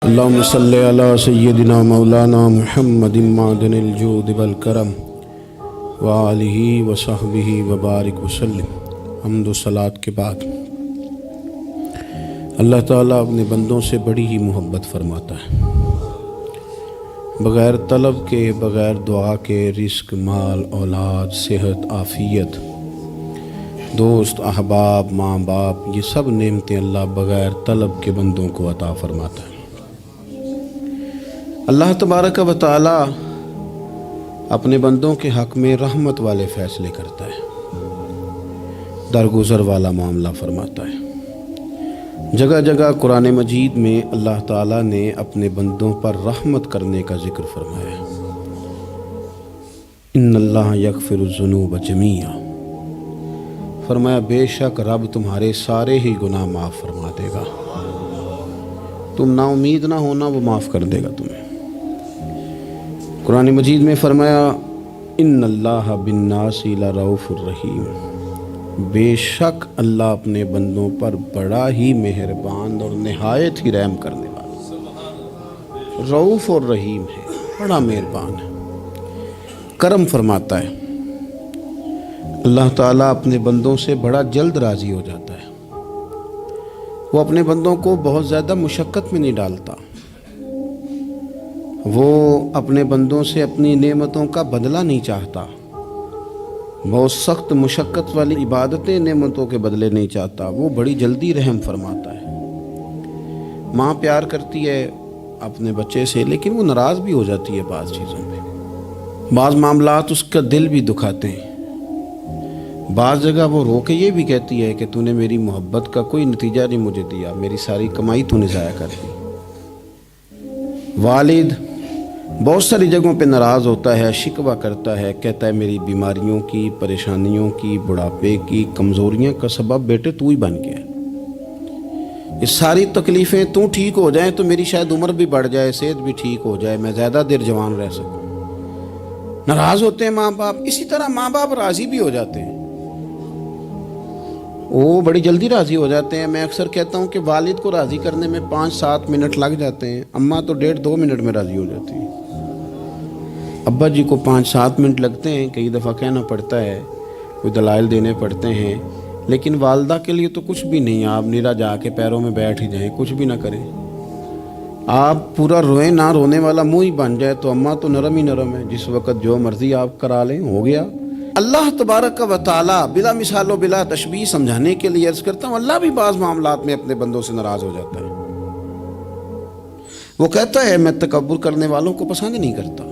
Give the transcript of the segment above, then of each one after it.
اللہم صلی علی سیدنا مولانا محمد معدن الجود والکرم وآلہ وصحبہ وبارک وسلم۔ حمد و صلاۃ کے بعد اللہ تعالیٰ اپنے بندوں سے بڑی ہی محبت فرماتا ہے۔ بغیر طلب کے، بغیر دعا کے رزق، مال، اولاد، صحت، عافیت، دوست، احباب، ماں باپ، یہ سب نعمتیں اللہ بغیر طلب کے بندوں کو عطا فرماتا ہے۔ اللہ تبارک و تعالی اپنے بندوں کے حق میں رحمت والے فیصلے کرتا ہے، درگزر والا معاملہ فرماتا ہے۔ جگہ جگہ قرآن مجید میں اللہ تعالیٰ نے اپنے بندوں پر رحمت کرنے کا ذکر فرمایا ہے۔ ان اللہ یغفر الذنوب جمیعا، فرمایا بے شک رب تمہارے سارے ہی گناہ معاف فرما دے گا، تم نا امید نہ ہونا، وہ معاف کر دے گا تمہیں۔ قرآن مجید میں فرمایا ان اللہ بالناس لرؤوف الرحیم، بے شک اللہ اپنے بندوں پر بڑا ہی مہربان اور نہایت ہی رحم کرنے والا، رؤوف اور رحیم ہے، بڑا مہربان ہے، کرم فرماتا ہے۔ اللہ تعالیٰ اپنے بندوں سے بڑا جلد راضی ہو جاتا ہے، وہ اپنے بندوں کو بہت زیادہ مشقت میں نہیں ڈالتا، وہ اپنے بندوں سے اپنی نعمتوں کا بدلہ نہیں چاہتا، بہت سخت مشقت والی عبادتیں نعمتوں کے بدلے نہیں چاہتا، وہ بڑی جلدی رحم فرماتا ہے۔ ماں پیار کرتی ہے اپنے بچے سے، لیکن وہ ناراض بھی ہو جاتی ہے بعض چیزوں پہ، بعض معاملات اس کا دل بھی دکھاتے ہیں، بعض جگہ وہ رو کے یہ بھی کہتی ہے کہ تو نے میری محبت کا کوئی نتیجہ نہیں مجھے دیا، میری ساری کمائی تو نے ضائع کر دی۔ والد بہت ساری جگہوں پہ ناراض ہوتا ہے، شکوہ کرتا ہے، کہتا ہے میری بیماریوں کی، پریشانیوں کی، بڑھاپے کی، کمزوریاں کا سبب بیٹے تو ہی بن گیا، یہ ساری تکلیفیں تو ٹھیک ہو جائیں تو میری شاید عمر بھی بڑھ جائے، صحت بھی ٹھیک ہو جائے، میں زیادہ دیر جوان رہ سکوں۔ ناراض ہوتے ہیں ماں باپ، اسی طرح ماں باپ راضی بھی ہو جاتے ہیں، وہ بڑی جلدی راضی ہو جاتے ہیں۔ میں اکثر کہتا ہوں کہ والد کو راضی کرنے میں 5-7 منٹ لگ جاتے ہیں، اماں تو 1.5-2 منٹ میں راضی ہو جاتی ہیں، ابا جی کو 5-7 منٹ لگتے ہیں، کئی دفعہ کہنا پڑتا ہے، کوئی دلائل دینے پڑتے ہیں، لیکن والدہ کے لیے تو کچھ بھی نہیں، آپ نیرا جا کے پیروں میں بیٹھ ہی جائیں، کچھ بھی نہ کریں، آپ پورا روئیں نہ، رونے والا منہ ہی بن جائے تو اماں تو نرم ہی نرم ہے، جس وقت جو مرضی آپ کرا لیں ہو گیا۔ اللہ تبارک و تعالی بلا مثال و بلا تشبیہ سمجھانے کے لیے عرض کرتا ہوں، اللہ بھی بعض معاملات میں اپنے بندوں سے ناراض ہو جاتا ہے، وہ کہتا ہے میں تکبر کرنے والوں کو پسند نہیں کرتا،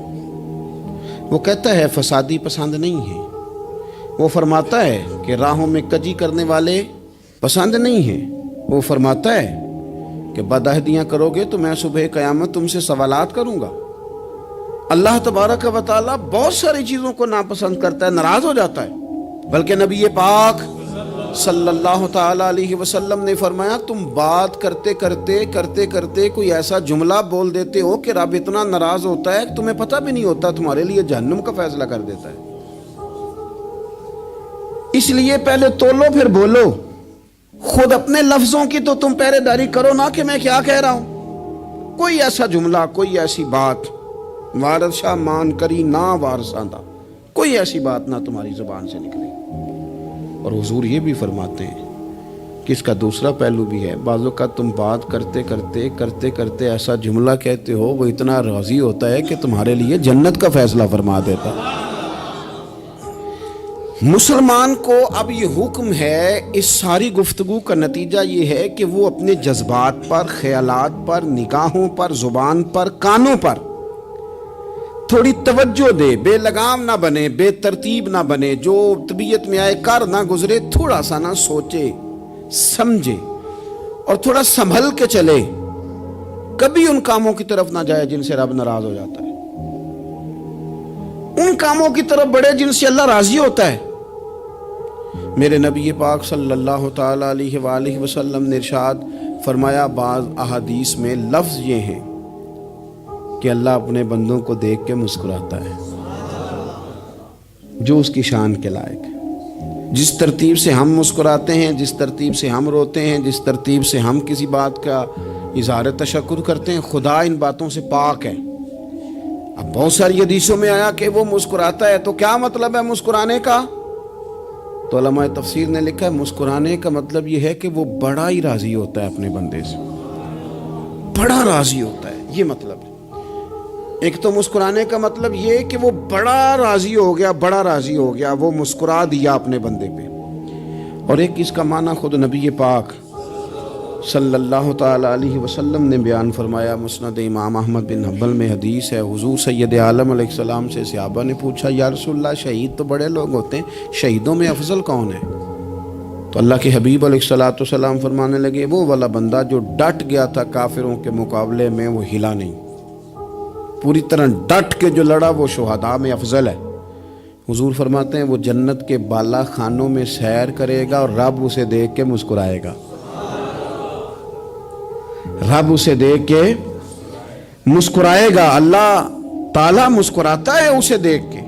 وہ کہتا ہے فسادی پسند نہیں ہے، وہ فرماتا ہے کہ راہوں میں کجی کرنے والے پسند نہیں ہیں، وہ فرماتا ہے کہ بدعہدیاں کرو گے تو میں صبح قیامت تم سے سوالات کروں گا۔ اللہ تبارک و تعالیٰ بہت ساری چیزوں کو ناپسند کرتا ہے، ناراض ہو جاتا ہے، بلکہ نبی پاک صلی اللہ تعالیٰ علیہ وسلم نے فرمایا تم بات کرتے کرتے کوئی ایسا جملہ بول دیتے ہو کہ رب اتنا ناراض ہوتا ہے کہ تمہیں پتہ بھی نہیں ہوتا، تمہارے لیے جہنم کا فیصلہ کر دیتا ہے۔ اس لیے پہلے تولو پھر بولو، خود اپنے لفظوں کی تو تم پہرے داری کرو نا کہ میں کیا کہہ رہا ہوں۔ کوئی ایسا جملہ، کوئی ایسی بات وارث شاہ مان کری نہ وارثاندہ، کوئی ایسی بات نہ تمہاری زبان سے نکلے۔ اور حضور یہ بھی فرماتے ہیں کہ اس کا دوسرا پہلو بھی ہے، بعض اوقات تم بات کرتے ایسا جملہ کہتے ہو وہ اتنا راضی ہوتا ہے کہ تمہارے لیے جنت کا فیصلہ فرما دیتا۔ مسلمان کو اب یہ حکم ہے، اس ساری گفتگو کا نتیجہ یہ ہے کہ وہ اپنے جذبات پر، خیالات پر، نگاہوں پر، زبان پر، کانوں پر تھوڑی توجہ دے، بے لگام نہ بنے، بے ترتیب نہ بنے، جو طبیعت میں آئے کر نہ گزرے، تھوڑا سا نہ سوچے سمجھے اور تھوڑا سنبھل کے چلے، کبھی ان کاموں کی طرف نہ جائے جن سے رب ناراض ہو جاتا ہے، ان کاموں کی طرف بڑھے جن سے اللہ راضی ہوتا ہے۔ میرے نبی پاک صلی اللہ تعالیٰ علیہ وآلہ وسلم نے ارشاد فرمایا، بعض احادیث میں لفظ یہ ہیں کہ اللہ اپنے بندوں کو دیکھ کے مسکراتا ہے جو اس کی شان کے لائق ہے۔ جس ترتیب سے ہم مسکراتے ہیں، جس ترتیب سے ہم روتے ہیں، جس ترتیب سے ہم کسی بات کا اظہار تشکر کرتے ہیں، خدا ان باتوں سے پاک ہے۔ اب بہت ساری حدیثوں میں آیا کہ وہ مسکراتا ہے، تو کیا مطلب ہے مسکرانے کا؟ تو علماء تفسیر نے لکھا ہے مسکرانے کا مطلب یہ ہے کہ وہ بڑا ہی راضی ہوتا ہے اپنے بندے سے، بڑا راضی ہوتا ہے، یہ مطلب ہے۔ ایک تو مسکرانے کا مطلب یہ کہ وہ بڑا راضی ہو گیا، بڑا راضی ہو گیا، وہ مسکرا دیا اپنے بندے پہ۔ اور ایک اس کا معنی خود نبی پاک صلی اللہ تعالی علیہ وسلم نے بیان فرمایا۔ مسند امام احمد بن حنبل میں حدیث ہے، حضور سید عالم علیہ السلام سے صحابہ نے پوچھا یا رسول اللہ شہید تو بڑے لوگ ہوتے ہیں، شہیدوں میں افضل کون ہے؟ تو اللہ کے حبیب علیہ السلام فرمانے لگے وہ والا بندہ جو ڈٹ گیا تھا کافروں کے مقابلے میں، وہ ہلا نہیں، پوری طرح ڈٹ کے جو لڑا وہ شہداء میں افضل ہے۔ حضور فرماتے ہیں وہ جنت کے بالا خانوں میں سیر کرے گا اور رب اسے دیکھ کے مسکرائے گا، رب اسے دیکھ کے مسکرائے گا، اللہ تعالیٰ مسکراتا ہے اسے دیکھ کے۔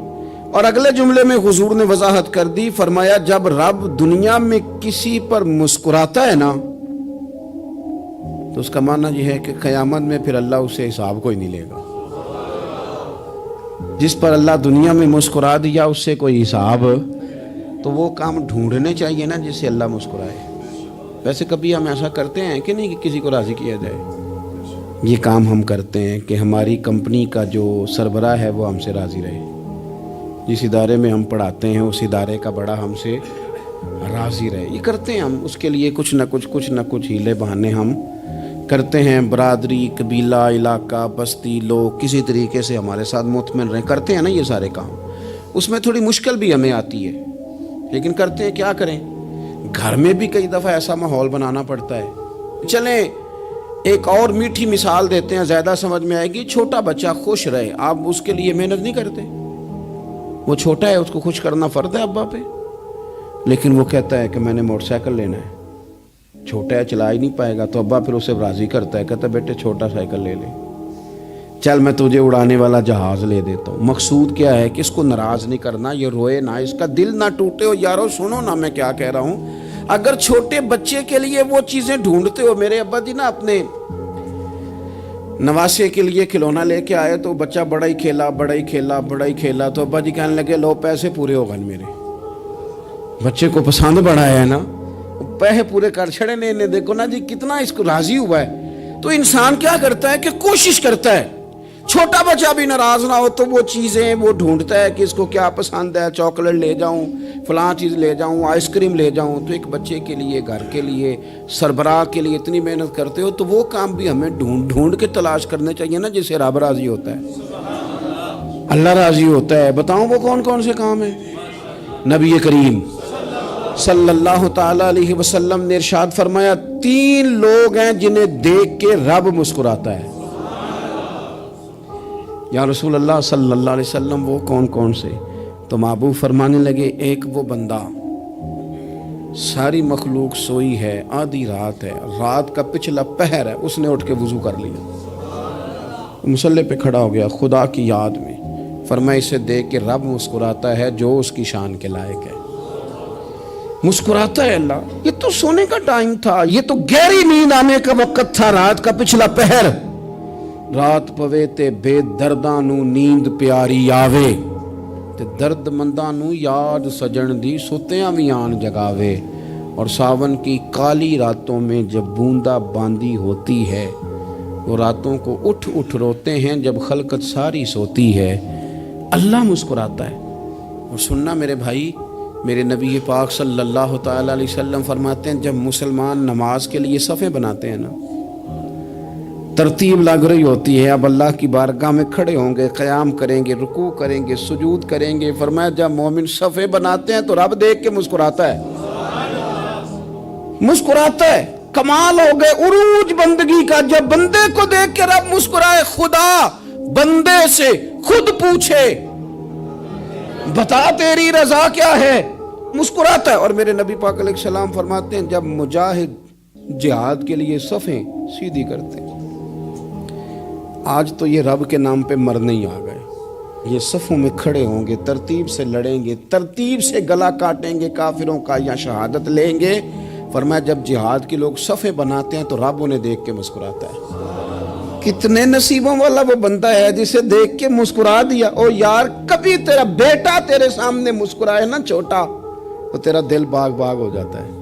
اور اگلے جملے میں حضور نے وضاحت کر دی، فرمایا جب رب دنیا میں کسی پر مسکراتا ہے نا تو اس کا معنی یہ ہے کہ قیامت میں پھر اللہ اسے حساب کوئی نہیں لے گا۔ جس پر اللہ دنیا میں مسکرا دیا اس سے کوئی حساب، تو وہ کام ڈھونڈنے چاہیے نا جس سے اللہ مسکرائے۔ ویسے کبھی ہم ایسا کرتے ہیں کہ نہیں کہ کسی کو راضی کیا جائے؟ یہ کام ہم کرتے ہیں کہ ہماری کمپنی کا جو سربراہ ہے وہ ہم سے راضی رہے، جس ادارے میں ہم پڑھاتے ہیں اس ادارے کا بڑا ہم سے راضی رہے، یہ کرتے ہیں ہم۔ اس کے لیے کچھ نہ کچھ ہیلے بہانے ہم کرتے ہیں، برادری، قبیلہ، علاقہ، بستی، لوگ کسی طریقے سے ہمارے ساتھ مطمئن رہیں، کرتے ہیں نا یہ سارے کام۔ اس میں تھوڑی مشکل بھی ہمیں آتی ہے لیکن کرتے ہیں، کیا کریں؟ گھر میں بھی کئی دفعہ ایسا ماحول بنانا پڑتا ہے۔ چلیں ایک اور میٹھی مثال دیتے ہیں، زیادہ سمجھ میں آئے گی۔ چھوٹا بچہ خوش رہے، آپ اس کے لیے محنت نہیں کرتے، وہ چھوٹا ہے اس کو خوش کرنا فرض ہے ابا پہ، لیکن وہ کہتا ہے کہ میں نے موٹر سائیکل لینا ہے، چھوٹا ہے چلا ہی نہیں پائے گا، تو ابا پھر اسے راضی کرتا ہے، کہتا ہے بیٹے چھوٹا سائیکل لے لے، چل میں تجھے اڑانے والا جہاز لے دیتا ہوں۔ مقصود کیا ہے کہ اس کو ناراض نہیں کرنا، یہ روئے نہ، اس کا دل نہ ٹوٹے۔ ہو یارو سنو نا میں کیا کہہ رہا ہوں، اگر چھوٹے بچے کے لیے وہ چیزیں ڈھونڈتے ہو، میرے ابا جی نا اپنے نواسے کے لیے کھلونا لے کے آئے تو بچہ بڑا ہی کھیلا، تو ابا جی کہنے لگے لو پیسے پورے ہو گئے میرے، بچے کو پسند بڑا ہے نا، پیسے پورے کر چھڑے نے، دیکھو نا جی کتنا اس کو راضی ہوا ہے۔ تو انسان کیا کرتا ہے کہ کوشش کرتا ہے، چھوٹا بچہ بھی ناراض نہ ہو تو وہ چیزیں وہ ڈھونڈتا ہے کہ اس کو کیا پسند ہے، چاکلیٹ لے جاؤں، فلاں چیز لے جاؤں، آئس کریم لے جاؤں۔ تو ایک بچے کے لیے، گھر کے لیے، سربراہ کے لیے اتنی محنت کرتے ہو تو وہ کام بھی ہمیں ڈھونڈ کے تلاش کرنے چاہیے نا جس سے رب راضی ہوتا ہے، اللہ راضی ہوتا ہے۔ بتاؤں وہ کون کون سے کام ہیں؟ نبی کریم صلی اللہ تعالی علیہ وسلم نے ارشاد فرمایا 3 لوگ ہیں جنہیں دیکھ کے رب مسکراتا ہے۔ یا رسول اللہ صلی اللہ علیہ وسلم وہ کون کون سے؟ تو محبوب فرمانے لگے ایک وہ بندہ ساری مخلوق سوئی ہے، آدھی رات ہے، رات کا پچھلا پہر ہے، اس نے اٹھ کے وضو کر لیا، مصلی پہ کھڑا ہو گیا خدا کی یاد میں، فرمایا اسے دیکھ کے رب مسکراتا ہے جو اس کی شان کے لائق ہے، مسکراتا ہے اللہ۔ یہ تو سونے کا ٹائم تھا، یہ تو گہری نیند آنے کا وقت تھا، رات کا پچھلا پہر، رات پوے تے بے درداں نو نیند پیاری آوے، تے درد منداں نو یاد سجن دی ستیاں وی آن جگاوے، اور ساون کی کالی راتوں میں جب بوندا باندی ہوتی ہے، وہ راتوں کو اٹھ روتے ہیں جب خلقت ساری سوتی ہے، اللہ مسکراتا ہے۔ اور سننا میرے بھائی، میرے نبی پاک صلی اللہ تعالی علیہ وسلم فرماتے ہیں جب مسلمان نماز کے لیے صفیں بناتے ہیں نا، ترتیب لگ رہی ہوتی ہے، اب اللہ کی بارگاہ میں کھڑے ہوں گے، قیام کریں گے، رکوع کریں گے، سجود کریں گے، فرمایا جب مومن صفیں بناتے ہیں تو رب دیکھ کے مسکراتا ہے، مسکراتا ہے۔ کمال ہو گئے عروج بندگی کا، جب بندے کو دیکھ کے رب مسکرائے، خدا بندے سے خود پوچھے بتا تیری رضا کیا ہے، مسکراتا ہے۔ اور میرے نبی پاک علیہ السلام فرماتے ہیں جب مجاہد جہاد کے لیے صفیں سیدھی کرتے ہیں، آج تو یہ رب کے نام پہ مرنے ہی آ گئے، یہ صفوں میں کھڑے ہوں گے، ترتیب سے لڑیں گے، ترتیب سے گلا کاٹیں گے کافروں کا یا شہادت لیں گے، فرمایا جب جہاد کے لوگ صفے بناتے ہیں تو رب انہیں دیکھ کے مسکراتا ہے۔ کتنے نصیبوں والا وہ بندہ ہے جسے دیکھ کے مسکرا دیا۔ او یار کبھی تیرا بیٹا تیرے سامنے مسکرائے نا چھوٹا، تو تیرا دل باغ باغ ہو جاتا ہے۔